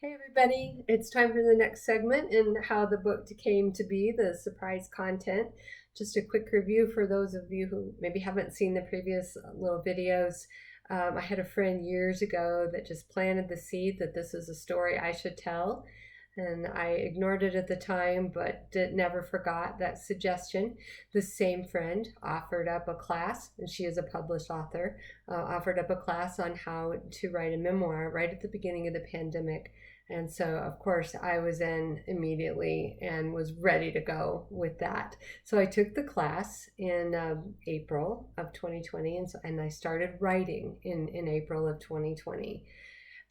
Hey everybody, it's time for the next segment in how the book came to be, the surprise content. Just a quick review for those of you who maybe haven't seen the previous little videos. I had a friend years ago that just planted the seed that this is a story I should tell. And I ignored it at the time, but never forgot that suggestion. The same friend offered up a class, and she is a published author, offered up a class on how to write a memoir right at the beginning of the pandemic. And so, of course, I was in immediately and was ready to go with that. So I took the class in April of 2020, and I started writing in April of 2020.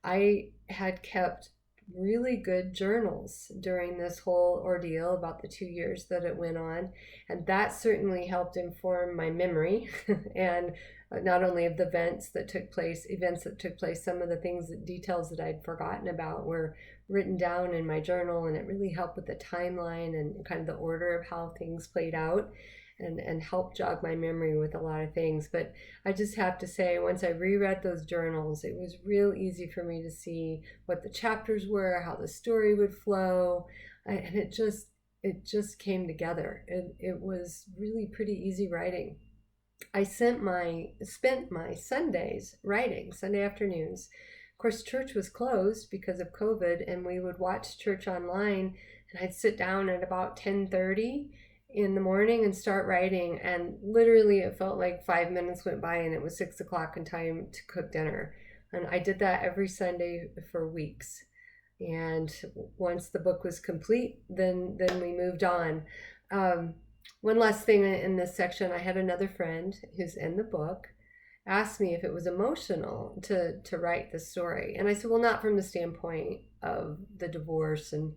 I had kept really good journals during this whole ordeal about the 2 years that it went on, and that certainly helped inform my memory and not only of the events that took place, some of the details that I'd forgotten about were written down in my journal, and it really helped with the timeline and kind of the order of how things played out and helped jog my memory with a lot of things. But I just have to say, once I reread those journals, it was real easy for me to see what the chapters were, how the story would flow, and it just came together. It was really pretty easy writing. I spent my Sundays writing, Sunday afternoons. Of course, church was closed because of COVID, and we would watch church online. And I'd sit down at about 10:30 in the morning and start writing. And literally, it felt like 5 minutes went by, and it was 6 o'clock and time to cook dinner. And I did that every Sunday for weeks. And once the book was complete, then we moved on. Um, One last thing in this section, I had another friend who's in the book asked me if it was emotional to write the story. And I said, well, not from the standpoint of the divorce and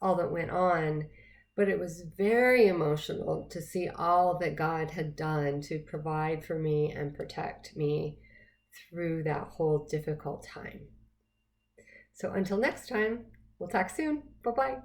all that went on, but it was very emotional to see all that God had done to provide for me and protect me through that whole difficult time. So until next time, we'll talk soon. Bye-bye.